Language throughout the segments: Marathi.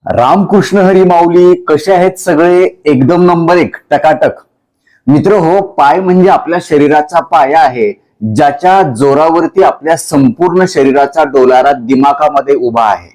रामकृष्ण हरी माऊली कसे आहेत सगळे? एकदम नंबर एक, टकाटक. मित्र हो, पाय म्हणजे आपल्या शरीराचा पाया आहे, ज्याच्या जोरावरती आपल्या संपूर्ण शरीराचा डोलारा दिमागामध्ये उभा आहे.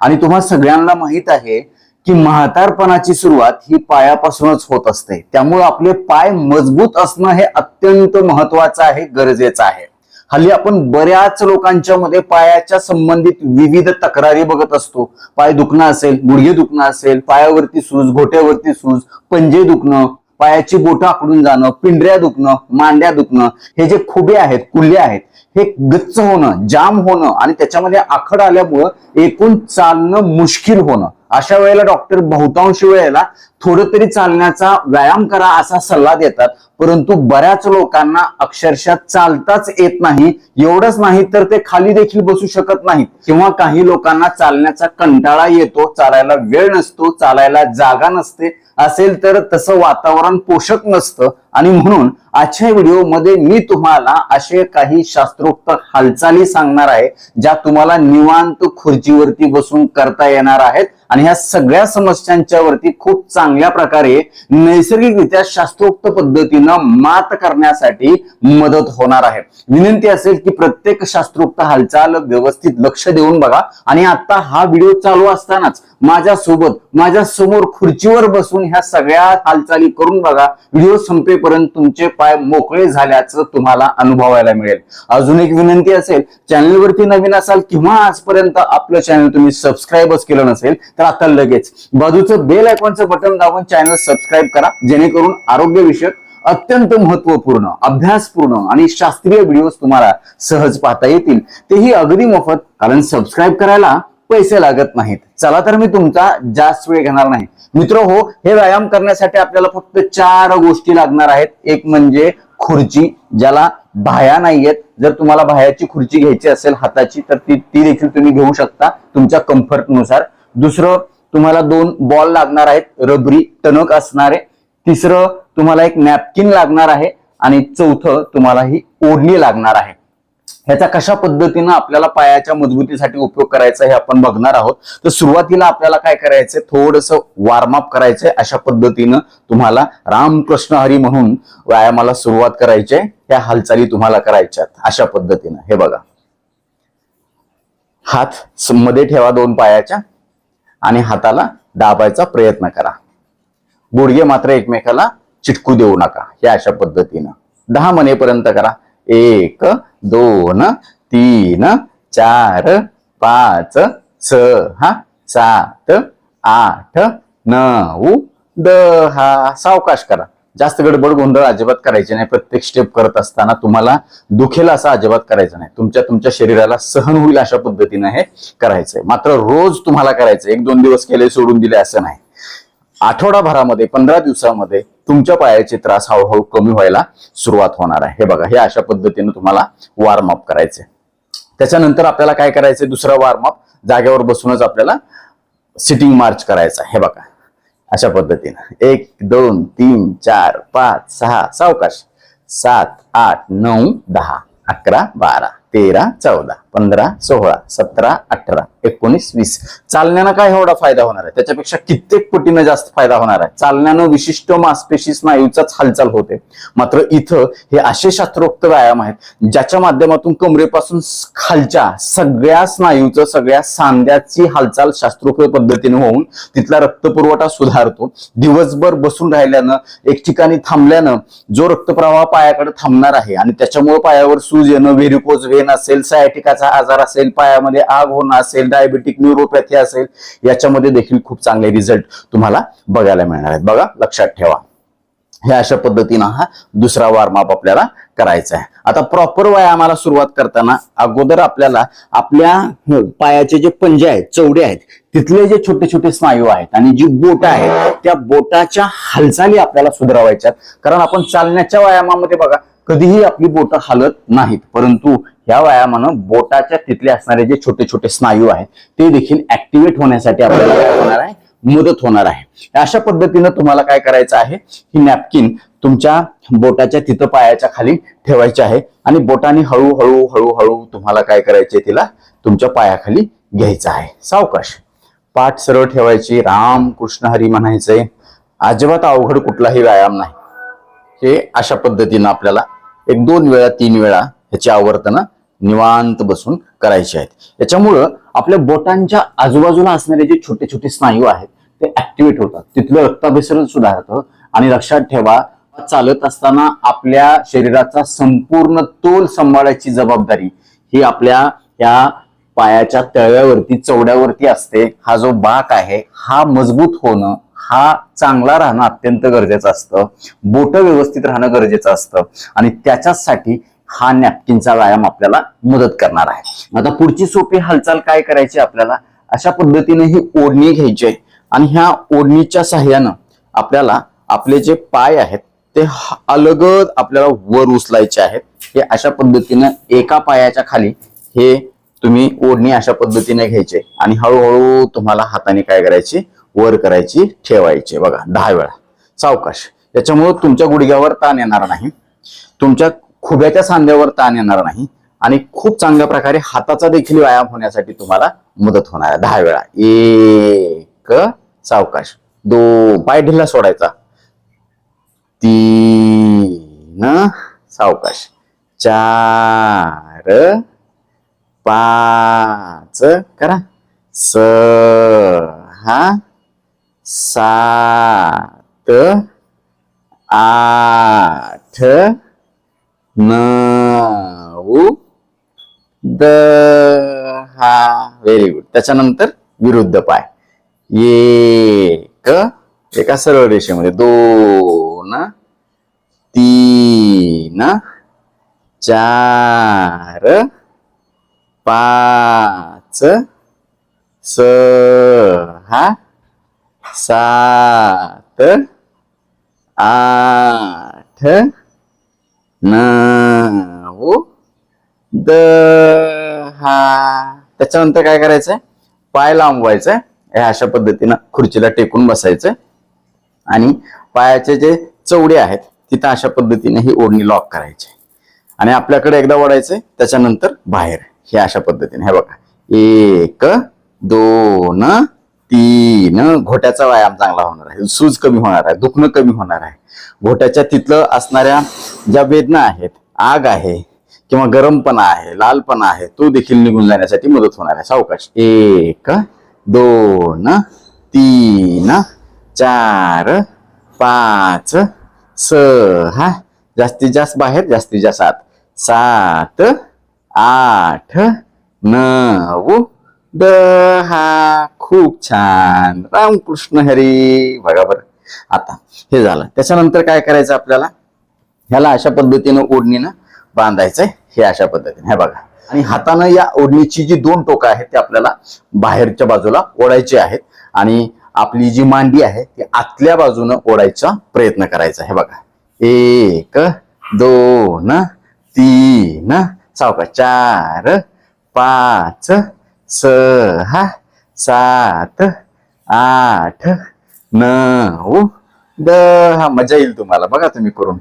आणि तुम्हा सगळ्यांना माहित आहे की म्हातारपणाची सुरुवात ही पायापासूनच होत असते. त्यामुळे आपले पाय मजबूत असणं हे अत्यंत महत्वाचं आहे, गरजेचं आहे. हल्ली आपण बऱ्याच लोकांच्या मध्ये पायाच्या संबंधित विविध तक्रारी बघत असतो. पाय दुखणं असेल, गुडघे दुखणं असेल, पायावरती सूज, घोट्यावरती सूज, पंजे दुखणं, पायाची बोटं आखडून जाणं, पिंढऱ्या दुखणं, मांड्या दुखणं, हे जे खुबे आहेत, कुल्ले आहेत, हे गच्च होणं, जाम होणं आणि त्याच्यामध्ये आखड आल्यामुळं एकूण चालणं मुश्किल होणं. अशा वेळेला डॉक्टर बहुतांश वेळेला थोडं तरी चालण्याचा व्यायाम करा असा सल्ला देतात. परंतु बऱ्याच लोकांना अक्षरशः चालताच येत नाही. एवढंच नाही तर ते खाली देखील बसू शकत नाहीत, किंवा काही लोकांना चालण्याचा कंटाळा येतो, चालायला वेळ नसतो, चालायला जागा नसते, असेल तर तसं वातावरण पोषक नसतं. आणि म्हणून आजच्या व्हिडिओमध्ये मी तुम्हाला असे काही शास्त्रोक्त हालचाली सांगणार आहे, ज्या तुम्हाला निवांत खुर्चीवरती बसून करता येणार आहेत. आणि ह्या सगळ्या समस्यांच्या वरती खूप चांगल्या प्रकारे नैसर्गिकरित्या शास्त्रोक्त पद्धतीनं मात करण्यासाठी मदत होणार आहे. विनंती असेल की प्रत्येक शास्त्रोक्त हालचाल व्यवस्थित लक्ष देऊन बघा. आणि आता हा व्हिडिओ चालू असतानाच माझ्यासोबत माझ्या समोर खुर्चीवर बसून ह्या सगळ्या हालचाली करून बघा. व्हिडिओ संपेपर्यंत तुमचे पाय मोकळे झाल्याचं तुम्हाला अनुभवायला मिळेल. अजून एक विनंती असेल, चॅनलवरती नवीन असाल किंवा आजपर्यंत आपलं चॅनल तुम्ही सबस्क्राईबच केलं नसेल तर आता लगेच बाजूचं बेल आयकॉनचं बटन दाबून चॅनल सबस्क्राईब करा, जेणेकरून आरोग्यविषयक अत्यंत महत्वपूर्ण, अभ्यासपूर्ण आणि शास्त्रीय व्हिडिओज तुम्हाला सहज पाहता येतील, तेही अगदी मोफत. कारण सबस्क्राईब करायला पैसे लागत नाहीत. चला तर मी तुमचा जास्त वेळ घेणार नाही. मित्र हो, हे व्यायाम करण्यासाठी आपल्याला फक्त 4 गोष्टी लागणार आहेत. एक म्हणजे खुर्ची, ज्याला बाह्या नाहीयेत. जर तुम्हाला बाह्याची खुर्ची घ्यायची असेल हाताची, तर ती देखील तुम्ही घेऊ शकता तुमच्या कम्फर्टनुसार. दुसरं, तुम्हाला 2 बॉल लागणार आहेत, रबरी टणक असणारे. तिसरं, तुम्हाला एक नॅपकिन लागणार आहे. आणि चौथं, तुम्हाला ही ओढणी लागणार आहे. ह्याचा कशा पद्धतीनं आपल्याला पायाच्या मजबूतीसाठी उपयोग करायचा हे आपण बघणार आहोत. तर सुरुवातीला आपल्याला काय करायचंय, थोडंसं वॉर्मअप करायचंय. अशा पद्धतीनं तुम्हाला रामकृष्ण हरी म्हणून व्यायामाला सुरुवात करायची आहे. ह्या हालचाली तुम्हाला करायच्यात अशा पद्धतीनं. हे बघा, हात मध्ये ठेवा 2 पायाच्या आणि हाताला दाबायचा प्रयत्न करा. गुडघे मात्र एकमेकाला चिटकू देऊ नका. हे अशा पद्धतीनं 10 म्हणेपर्यंत करा. 1 2 3 4 5 6 7 8 9 10. सावकाश करा. जास्त गडबड गोंधळ अजिबात करायचे नाही. प्रत्येक स्टेप करत असताना तुम्हाला दुखेल असं अजिबात करायचं नाही. तुमच्या शरीराला सहन होईल अशा पद्धतीनं हे करायचंय. मात्र रोज तुम्हाला करायचं. 1-2 दिवस केले सोडून दिले असं नाही. आठवडाभरामध्ये, 15 दिवसामध्ये तुमच्या पायाचे त्रास हळूहळू कमी व्हायला सुरुवात होणार आहे. हे बघा, हे अशा पद्धतीनं तुम्हाला वॉर्मअप करायचे. त्याच्यानंतर आपल्याला काय करायचंय, दुसरा वॉर्मअप जागेवर बसूनच आपल्याला सिटिंग मार्च करायचा. हे बघा, अशा पद्धतीनं 1 2 3 4 5 6 सावकाश 7 8 9 10 11 12 13 14 15 16 17 18 19 20. चालण्यानं काय एवढा फायदा होणार आहे, त्याच्यापेक्षा कित्येक पटीनं जास्त फायदा होणार आहे. चालण्यानं विशिष्ट मांसपेशी स्नायूचाच हालचाल होते. मात्र इथं हे असे शास्त्रोक्त व्यायाम आहेत ज्याच्या माध्यमातून कमरेपासून खालच्या सगळ्या स्नायूचं, सगळ्या सांध्याची हालचाल शास्त्रोक्त पद्धतीने होऊन तिथला रक्तपुरवठा सुधारतो. दिवसभर बसून राहिल्यानं, एक ठिकाणी थांबल्यानं जो रक्तप्रवाह पायाकडे थांबणार आहे आणि त्याच्यामुळे पायावर सूज येणं, व्हेरिकोज व्हेन असेल, सायटिकाचा आजार असेल, पायामध्ये आग होणं असेल, डायबेटिक न्यूरोपॅथी असेल, याच्यामध्ये देखील खूप चांगले रिझल्ट तुम्हाला बघायला मिळणार आहेत. बघा, लक्षात ठेवा. हे अशा पद्धतीनं हा दुसरा वॉर्मअप आपल्याला करायचा आहे. आता प्रॉपर व्यायामाला सुरुवात करताना अगोदर आपल्याला आपल्या पायाचे जे पंजे आहेत, चवडे आहेत, तिथले जे छोटे छोटे स्नायू आहेत आणि जी बोट आहेत, त्या बोटाच्या हालचाली आपल्याला सुधारायच्यात. कारण आपण चालण्याच्या व्यायामामध्ये बघा, कधीही आपली बोटं हालत नाहीत, परंतु ह्या व्यायामानं बोटाच्या तिथले असणारे जे छोटे छोटे स्नायू आहेत ते देखील ऍक्टिव्हेट होण्यासाठी आपल्याला काय होणार आहे, मदत होणार आहे. अशा पद्धतीनं तुम्हाला काय करायचं आहे, ही नॅपकिन तुमच्या बोटाच्या तिथं पायाच्या खाली ठेवायची आहे आणि बोटाने हळूहळू हळूहळू तुम्हाला काय करायचंय, तिला तुमच्या पायाखाली घ्यायचं आहे. सावकाश पाठ सरळ ठेवायची, राम कृष्ण हरी म्हणायचंय. अजिबात अवघड कुठलाही व्यायाम नाही. हे अशा पद्धतीनं आपल्याला 1-2 वेळा 3 वेळा ह्याची आवर्तनं निवांत बसून करायची आहेत. याच्यामुळं आपल्या बोटांच्या आजूबाजूला असणारे जे छोटे छोटे स्नायू आहेत ते ऍक्टिव्हेट होतात, तिथलं रक्ताभिसरण सुधारतं. आणि लक्षात ठेवा, चालत असताना आपल्या शरीराचा संपूर्ण तोल सांभाळायची जबाबदारी ही आपल्या या पायाच्या तळव्यावरती, चवड्यावरती असते. हा जो बाक आहे हा मजबूत होणं, हा चांगला राहणं अत्यंत गरजेचं असतं. बोट व्यवस्थित राहणं गरजेचं असतं आणि त्याच्यासाठी हा नॅपकिनचा व्यायाम आपल्याला मदत करणार आहे. आता पुढची सोपी हालचाल काय करायची आपल्याला, अशा पद्धतीने ही ओढणी घ्यायची आहे आणि ह्या ओढणीच्या साह्यानं आपल्याला आपले जे पाय आहेत ते अलगद आपल्याला वर उचलायचे आहेत. हे अशा पद्धतीनं एका पायाच्या खाली हे तुम्ही ओढणी अशा पद्धतीने घ्यायचे आणि हळूहळू तुम्हाला हाताने काय करायची, वर करायची, ठेवायची. बघा 10 वेळा सावकाश. याच्यामुळे तुमच्या गुडघ्यावर ताण येणार नाही, तुमच्या खुब्याच्या सांध्यावर ताण येणार नाही आणि खूप चांगल्या प्रकारे हाताचा देखील व्यायाम होण्यासाठी तुम्हाला मदत होणार आहे. 10 वेळा. 1 सावकाश, 2 पाय ढिला सोडायचा, 3 सावकाश, 4 5 करा, 6 7 8 9 10. Very good. त्याच्यानंतर विरुद्ध पाय. 1 एका सरळ रेषेमध्ये, 2 3 4 5 6 7 8 9 10. त्याच्यानंतर काय करायचंय, पाय लांबवायचंय. अशा पद्धतीनं खुर्चीला टेकून बसायचं आणि पायाचे जे चवडे आहेत तिथं अशा पद्धतीने ही ओढणी लॉक करायची आणि आपल्याकडे एकदा ओढायचंय, त्याच्यानंतर बाहेर. हे अशा पद्धतीने. हे बघा, 1 2 3. घोट्याचा व्यायाम चांगला होणार आहे, सूज कमी होणार आहे, दुखणं कमी होणार आहे. घोट्याच्या तिथलं असणाऱ्या ज्या वेदना आहेत, आग आहे किंवा गरमपणा आहे, लालपणा आहे, तो देखील निघून जाण्यासाठी मदत होणार आहे. सावकाश. 1 2 3 4 5 6. जास्तीत जास्त बाहेर, जास्तीत जास्त आत. 7 8 9 10. खूप छान. रामकृष्ण हरी. बघा बरं. आता हे झालं. त्याच्यानंतर काय करायचं आपल्याला, ह्याला अशा पद्धतीनं ओढणीनं बांधायचंय. हे अशा पद्धतीने. हे बघा. आणि हातानं या ओढणीची जी 2 टोकं आहेत ते आपल्याला बाहेरच्या बाजूला ओढायची आहेत आणि आपली जी मांडी आहे ती आतल्या बाजूनं ओढायचा प्रयत्न करायचा. हे बघा, 1 2 3 सावकाश, 4 5 6 7 8 9 10. मजा येईल तुम्हाला. बघा तुम्ही करून.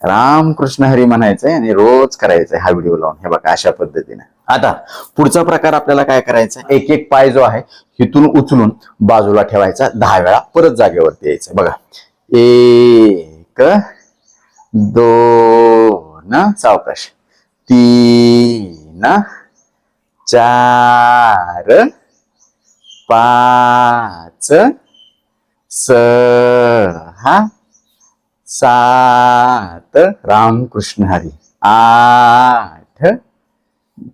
रामकृष्ण हरी म्हणायचंय आणि रोज करायचंय हा व्हिडिओ लावून. हे बघा अशा पद्धतीने. आता पुढचा प्रकार आपल्याला काय करायचा, एक एक पाय जो आहे हिथून उचलून बाजूला ठेवायचा, 10 वेळा परत जागेवरती यायचं. बघा, 1 2 सावकाश, 3 4 5 6 7 रामकृष्ण हरी, 8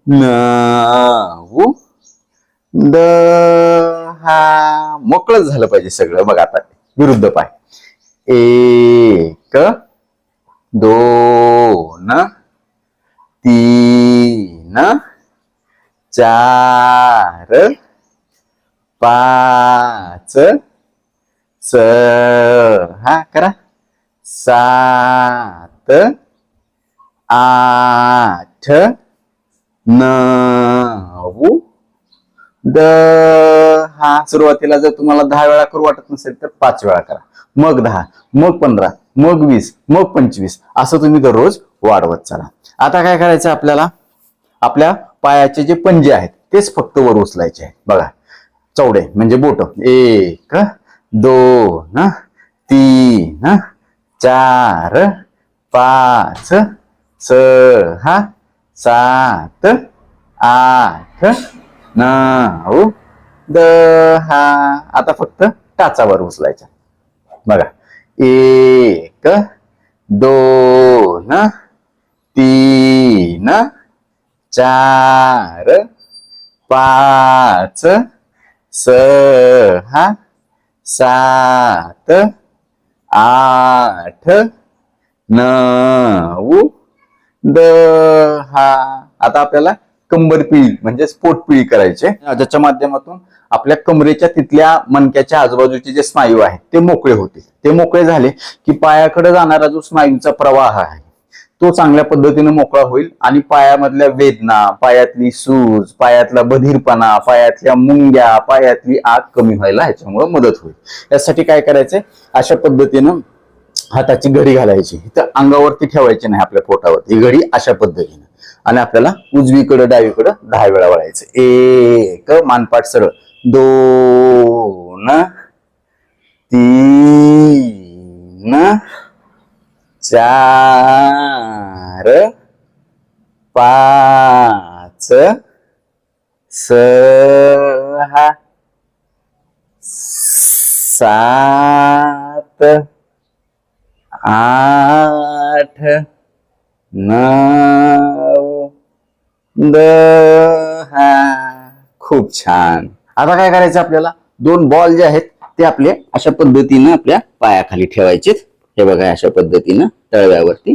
9 10. मोकळं झालं पाहिजे सगळं. बघा आता विरुद्ध पाय, 1 2 3 4 5 6 करा, 7 8 9 10. सुरुवातीला जर तुम्हाला 10 वेळा करू वाटत नसेल तर 5 वेळा करा, मग 10, मग 15, मग 20, मग 25. असं तुम्ही दररोज वाढवत चला. आता काय करायचं आपल्याला, आपल्या पायाचे जे पंजे आहेत तेच फक्त वर उचलायचे आहेत. बघा, चौडे म्हणजे बोट. 1 2 3 4 5 6 7 8 9 10. आता फक्त टाचावर उचलायच्या. बघा 1 2 3 4 5 6 7 8 9 10. आता आपल्याला कंबर पिळी म्हणजे पोट पिळी करायचे, ज्याच्या माध्यमातून आपल्या कमरेच्या तिथल्या मणक्याच्या आजूबाजूचे जे स्नायू आहेत ते मोकळे होतील. ते मोकळे झाले की पायाकडे जाणारा जो स्नायूंचा प्रवाह आहे तो चांगल्या पद्धतीने मोकळा होईल आणि पायामधल्या वेदना, पायातली सूज, पायातला बधीरपणा, पायातल्या मुंग्या, पायातली आग कमी व्हायला ह्याच्यामुळे मदत होईल. यासाठी काय करायचंय, अशा पद्धतीनं हाताची घडी घालायची, तर अंगावरती ठेवायची नाही आपल्या पोटावरती. ही घडी अशा पद्धतीने आणि आपल्याला उजवीकडे डावीकडे 10 वेळा वळायचं. 1 मानपाट सरळ, 2 3 4 5 6 7 8 9 10. खूप छान. आता काय करायचं, आपल्याला 2 बॉल जे आहेत ते आपले अशा पद्धतीनं आपल्या पायाखाली ठेवायचे. हे बघा अशा पद्धतीनं तळव्यावरती.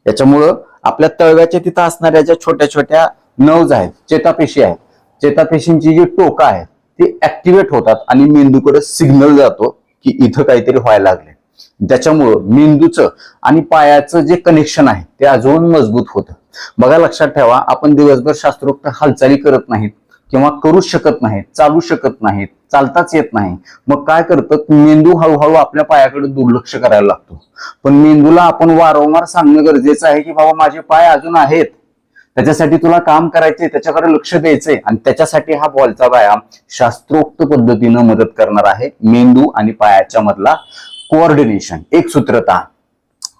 त्याच्यामुळं आपल्या तळव्याच्या तिथं असणाऱ्या ज्या छोट्या छोट्या नर्व्ज आहेत, चेतापेशी आहेत, चेतापेशींची जी टोकं आहेत ती ऍक्टिव्हेट होतात आणि मेंदूकडे सिग्नल जातो की इथं काहीतरी व्हायला लागले. त्याच्यामुळं मेंदूचं आणि पायाचं जे कनेक्शन आहे ते अजून मजबूत होतं. बघा लक्षात ठेवा, आपण दिवसभर शास्त्रोक्त हालचाली करत नाहीत किंवा करू शकत नाहीत, चालू शकत नाहीत, चालताच येत नाही. मग काय करतं, मेंदू हळूहळू आपल्या पायाकडे दुर्लक्ष करायला लागतो. पण मेंदूला आपण वारंवार सांगणं गरजेचं आहे की बाबा माझे पाय अजून आहेत, त्याच्यासाठी तुला काम करायचंय, त्याच्याकडे लक्ष द्यायचंय. आणि त्याच्यासाठी हा बॉलचा व्यायाम शास्त्रोक्त पद्धतीनं मदत करणार आहे. मेंदू आणि पायाच्या मधला कोऑर्डिनेशन, एकसूत्रता,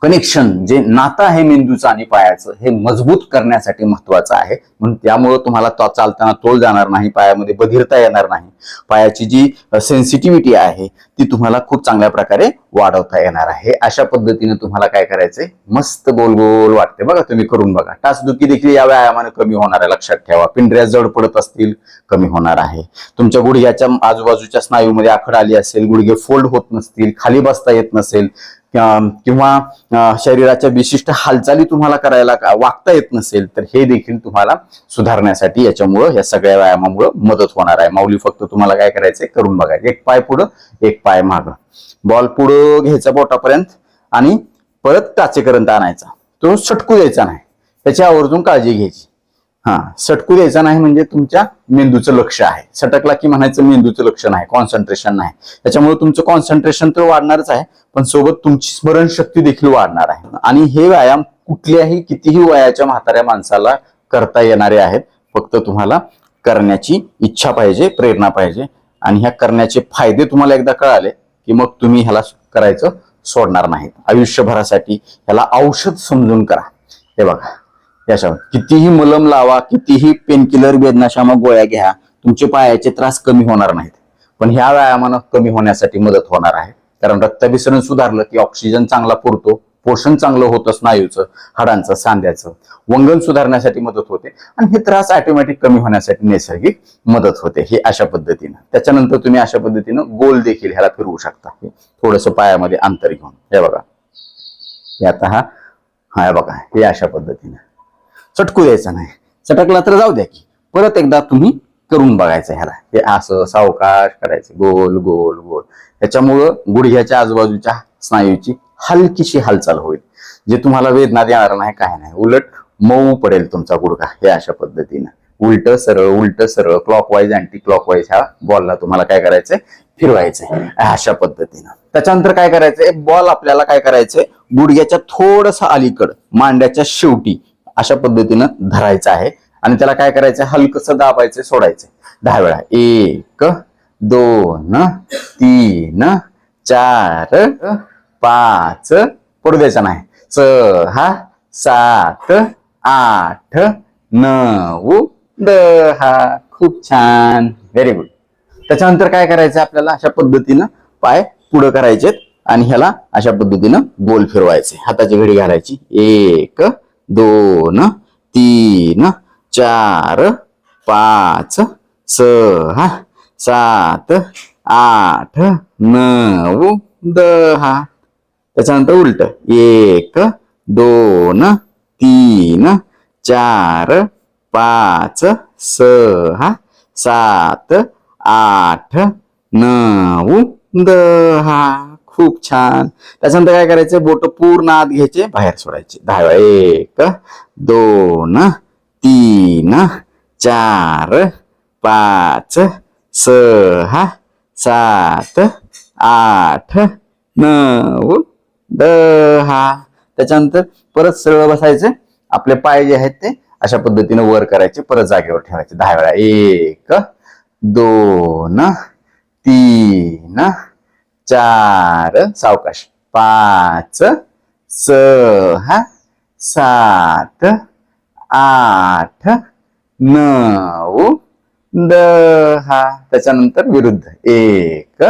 कनेक्शन, जे नातं आहे मेंदूचं आणि पायाचं, हे मजबूत करण्यासाठी महत्वाचं आहे. म्हणून त्यामुळं तुम्हाला चालताना तोल जाणार नाही, पायामध्ये बधिरता येणार नाही, पायाची जी सेन्सिटिव्हिटी आहे ती तुम्हाला खूप चांगल्या प्रकारे वाढवता येणार आहे. अशा पद्धतीने तुम्हाला काय करायचंय, मस्त गोल गोल वाटते बघा, तुम्ही करून बघा. टाचदुखी देखील या व्यायामाने कमी होणार आहे. लक्षात ठेवा, पिंढऱ्या जड पडत असतील कमी होणार आहे. तुमच्या गुडघ्याच्या आजूबाजूच्या स्नायूमध्ये आखड आली असेल, गुडघे फोल्ड होत नसतील, खाली बसता येत नसेल किंवा शरीराच्या विशिष्ट हालचाली तुम्हाला करायला वागता येत नसेल, तर हे देखील तुम्हाला सुधारण्यासाठी याच्यामुळं, या सगळ्या व्यायामामुळे मदत होणार आहे. माऊली फक्त तुम्हाला काय करायचंय, करून बघायचं. 1 पाय पुढं 1 पाय मागं, बॉल पुढं घ्यायचा बोटापर्यंत आणि परत टाचेपर्यंत आणायचा. तो सटकू द्यायचा नाही, त्याची आवर्जून काळजी घ्यायची. सटकू द्यायचा नाही म्हणजे तुमच्या मेंदूचं लक्ष आहे. सटकला की म्हणायचं मेंदूचं लक्ष नाही, कॉन्सन्ट्रेशन नाही. त्याच्यामुळे तुमचं कॉन्सन्ट्रेशन तर वाढणारच आहे, पण सोबत तुमची स्मरणशक्ती देखील वाढणार आहे. आणि हे व्यायाम कुठल्याही कितीही वयाच्या म्हाताऱ्या माणसाला करता येणारे आहेत. फक्त तुम्हाला करण्याची इच्छा पाहिजे, प्रेरणा पाहिजे. आणि ह्या करण्याचे फायदे तुम्हाला एकदा कळाले की मग तुम्ही ह्याला करायचं सोडणार नाहीत. आयुष्यभरासाठी ह्याला औषध समजून करा. हे बघा, याच्यावर कितीही मलम लावा, कितीही पेनकिलर, वेदनाशामक गोळ्या घ्या, तुमचे पायाचे त्रास कमी होणार नाहीत. पण ह्या व्यायामानं कमी होण्यासाठी मदत होणार आहे. कारण रक्ताभिसरण सुधारलं की ऑक्सिजन चांगला पुरतो, पोषण चांगलं होतं स्नायूचं, हाडांचं, सांध्याचं, वंगण सुधारण्यासाठी मदत होते आणि हे त्रास ऑटोमॅटिक कमी होण्यासाठी नैसर्गिक मदत होते. हे अशा पद्धतीनं. त्याच्यानंतर तुम्ही अशा पद्धतीनं गोल देखील ह्याला फिरवू शकता, थोडस पायामध्ये अंतर घेऊन. हे बघा, हे आता हा बघा, हे अशा पद्धतीनं. चटकू द्यायचा नाही, चटकला तर जाऊ द्या की परत एकदा तुम्ही करून बघायचं ह्याला. हे असं सावकाश करायचं, गोल गोल गोल. त्याच्यामुळं गुडघ्याच्या आजूबाजूच्या स्नायूची हलकीशी हालचाल होईल, जे तुम्हाला वेदना देणार नाही, काय नाही. उलट मऊ पडेल तुमचा गुडघा. हे अशा पद्धतीनं उलट सरळ क्लॉकवाईज अँटी क्लॉकवाईज ह्या बॉलला तुम्हाला काय करायचंय, फिरवायचंय अशा पद्धतीनं. त्याच्यानंतर काय करायचंय, बॉल आपल्याला काय करायचंय, गुडघ्याच्या थोडस अलीकड मांड्याच्या शेवटी अशा पद्धतीनं धरायचं आहे आणि त्याला काय करायचं, हलकसं दाबायचं, सोडायचं 10 वेळा. 1 2 3 4 5 पडू द्यायचा नाही 6 7 8 9 10 खूप छान व्हेरी गुड. त्याच्यानंतर काय करायचं आपल्याला अशा पद्धतीनं पाय पुढे करायचे आणि ह्याला अशा पद्धतीनं गोल फिरवायचे. हाताची घडी घालायची 1 2 3 4 5 6 7 8 9 10. त्याच्यानंतर उलट 1 2 3 4 5 6 7 8 9 10. खूप छान. त्याच्यानंतर काय करायचं बोट पूर्ण आत घ्यायचे बाहेर सोडायचे 10 वेळा 1 2 3 4 5 6 7 8 9 10. त्याच्यानंतर परत सरळ बसायचे. आपले पाय जे आहेत ते अशा पद्धतीने वर करायचे परत जागेवर ठेवायचे 10 वेळा 1 2 3 4 सावकाश 5 6 7 8 9 10. त्याच्यानंतर विरुद्ध 1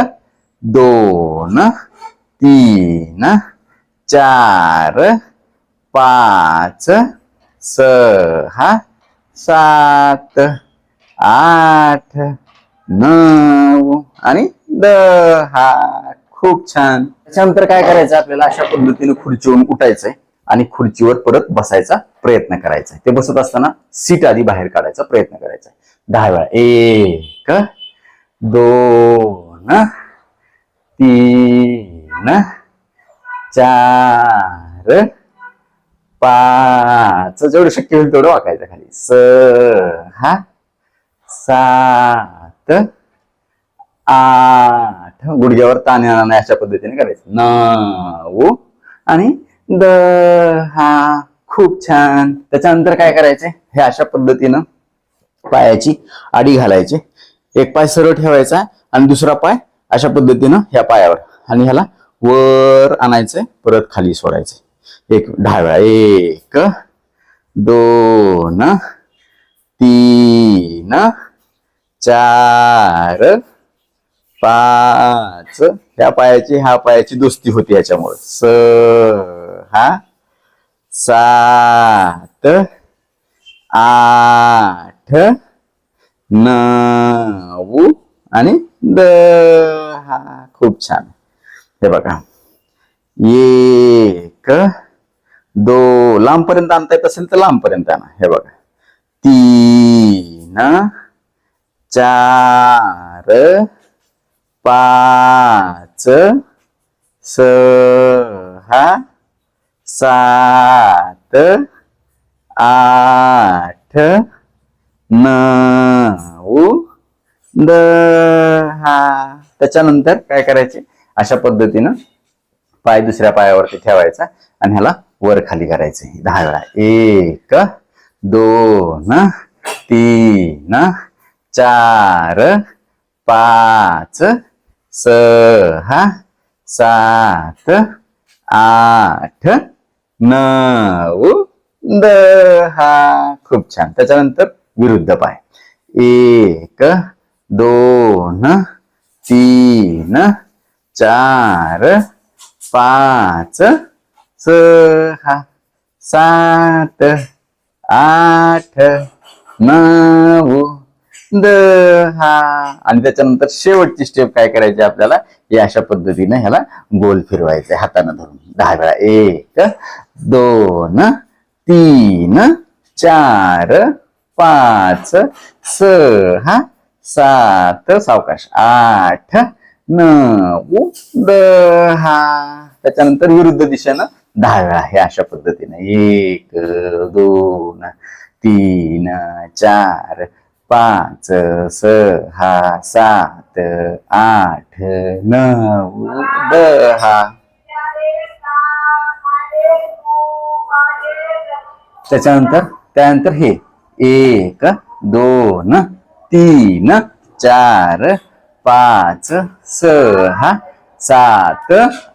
2 3 4 5 6 7 8 9 आणि 10. खूप छान. त्याच्यानंतर काय करायचं आपल्याला अशा पद्धतीने खुर्चीवरून उठायचंय आणि खुर्चीवर परत बसायचा प्रयत्न करायचा. ते बसत असताना सीट आधी बाहेर काढायचा प्रयत्न करायचा 10 वेळा 1 2 3 4 5 जेवढं शक्य होईल तेवढं वाकायचं खाली 6 7 8 गुडघ्यावर ताण येणार नाही अशा पद्धतीने करायचं 9 आणि 10. खूप छान. त्याच्यानंतर काय करायचे हे अशा पद्धतीनं पायाची आडी घालायची. एक पाय सरळ ठेवायचा आणि दुसरा पाय अशा पद्धतीनं ह्या पायावर आणि ह्याला वर आणायचंय परत खाली सोडायचे 10 वेळा 1 2 3 4 5 ह्या पायाची ह्या पायाची दोस्ती होती याच्यामुळे 6 7 8 9 आणि 10. खूप छान. हे बघा 1 2 लांबपर्यंत आणता येत असेल तर लांबपर्यंत आणा. हे बघा 3 4 5 6 7 8 9 10. त्याच्यानंतर काय करायचे अशा पद्धतीनं पाय दुसऱ्या पायावरती ठेवायचा आणि ह्याला वर खाली करायचे 10 वेळा 1 2 3 4 5 6 7 8 9 10. खूप छान. त्याच्यानंतर विरुद्ध पाय 1 2 3 4 5 6 7 8 9 10. आणि त्याच्यानंतर शेवटची स्टेप काय करायची आपल्याला हे अशा पद्धतीने ह्याला गोल फिरवायचे हाताने धरून 10 वेळा 1 2 3 4 5 6 7 सावकाश 8 9 10. त्याच्यानंतर विरुद्ध दिशेनं 10 वेळा हे अशा पद्धतीने 1 2 3 4 5 6 7 8 9 10. त्यानंतर हे 1 2 3 4 5 6 7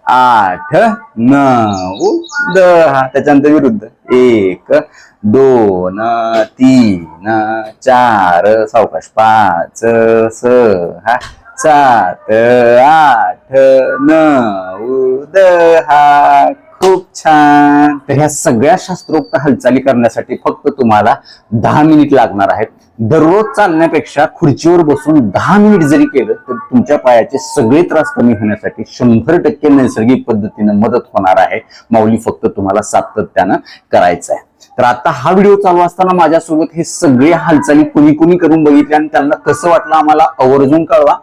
8 9 10. त्याच्यानंतर विरुद्ध 1 2 3 4 सावकाश 5 6 7 8 9 10. खूप छान. तर ह्या सगळ्या शास्त्रोक्त हालचाली करण्यासाठी फक्त तुम्हाला 10 मिनिट लागणार आहेत. दररोज चालण्यापेक्षा खुर्चीवर बसून 10 मिनिट जरी केलं तर तुमच्या पायाचे सगळे त्रास कमी होण्यासाठी 100% नैसर्गिक पद्धतीने मदत होणार आहे. माऊली फक्त तुम्हाला सातत्यानं करायचं आहे. तर आता हा व्हिडिओ चालू असताना माझ्यासोबत हे सगळे हालचाली कुणी करून बघितले आणि त्यांना कसं वाटलं आम्हाला आवर्जून कळवा.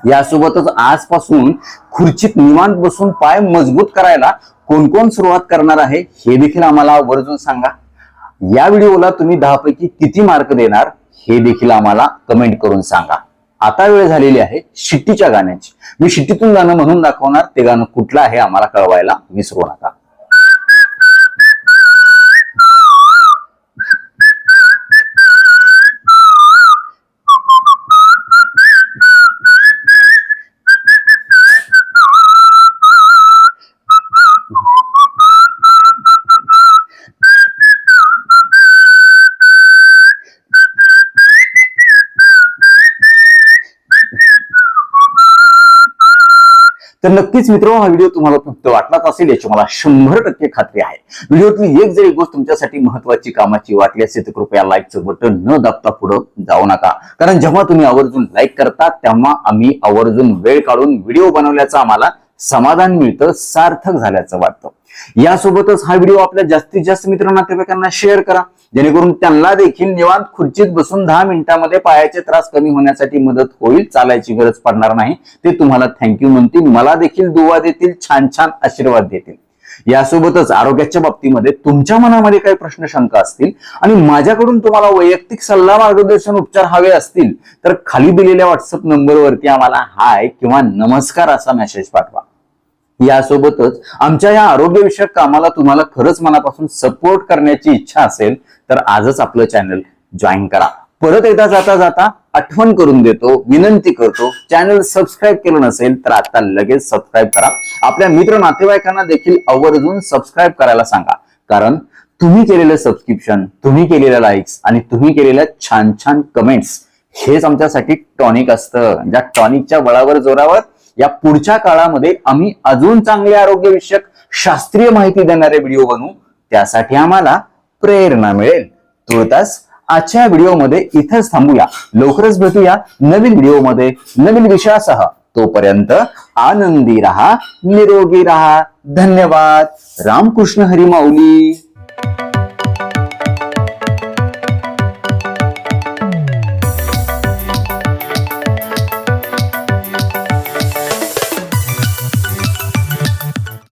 यासोबतच आजपासून खुर्चीत निवांत बसून पाय मजबूत करायला कोण कोण सुरुवात करणार आहे हे देखील आम्हाला आवर्जून सांगा. या व्हिडिओला तुम्ही 10 पैकी किती मार्क देणार हे देखील आम्हाला कमेंट करून सांगा. आता वेळ झालेली आहे शिट्टीच्या गाण्याची. मी शिट्टीतून गाणं म्हणून दाखवणार. ते गाणं कुठलं आहे आम्हाला कळवायला विसरू नका. तर नक्कीच मित्र हा व्हिडिओ तुम्हाला उपयुक्त वाटलाच असेल याची मला 100% खात्री आहे. व्हिडिओतली एक जरी गोष्ट तुमच्यासाठी महत्वाची कामाची वाटली असेल तर कृपया लाईकचं बटन न दाबता पुढे जाऊ नका. कारण जेव्हा तुम्ही आवर्जून लाईक करता तेव्हा आम्ही आवर्जून वेळ काढून व्हिडिओ बनवल्याचं आम्हाला समाधान मिळतं, सार्थक झाल्याचं वाटतं. यासोबतच हा व्हिडिओ आपल्या जास्तीत जास्त मित्र नातेवाईकांना शेअर करा जेणेकरून त्यांना देखील निवांत खुर्चीत बसून 10 मिनिटांमध्ये पायाचे त्रास कमी होण्यासाठी मदत होईल. चालायची गरज पडणार नाही. ते तुम्हाला थँक्यू म्हणतील, मला देखील दुवा देतील, छान छान आशीर्वाद देतील. यासोबतच आरोग्याच्या बाबतीमध्ये तुमच्या मनामध्ये काही प्रश्न शंका असतील आणि माझ्याकडून तुम्हाला वैयक्तिक सल्ला मार्गदर्शन उपचार हवे असतील तर खाली दिलेल्या व्हॉट्सअप नंबरवरती आम्हाला हाय किंवा नमस्कार असा मेसेज पाठवा. यासोबतच आमच्या या आरोग्यविषयक कामाला तुम्हाला खरंच मनापासून सपोर्ट करण्याची इच्छा असेल तर आजच आपलं चॅनल जॉईन करा. परत एकदा जाता आठवण करून देतो, विनंती करतो, चॅनल सबस्क्राईब केलं नसेल तर आता लगेच सबस्क्राईब करा. आपल्या मित्र नातेवाईकांना देखील आवर्जून सबस्क्राईब करायला सांगा. कारण तुम्ही केलेलं सबस्क्रिप्शन, तुम्ही केलेल्या लाईक्स आणि तुम्ही केलेल्या छान छान कमेंट्स हेच आमच्यासाठी टॉनिक असतं. ज्या टॉनिकच्या बळावर जोरावर या पुढच्या काळामध्ये आम्ही अजून चांगले आरोग्यविषयक शास्त्रीय माहिती देणारे व्हिडिओ बनवू. त्यासाठी आम्हाला प्रेरणा मिळेल. तुर्तास आजच्या व्हिडिओमध्ये इथंच थांबूया. लवकरच भेटूया नवीन व्हिडिओमध्ये नवीन विषयासह. तोपर्यंत आनंदी रहा, निरोगी रहा. धन्यवाद. रामकृष्ण हरी माऊली.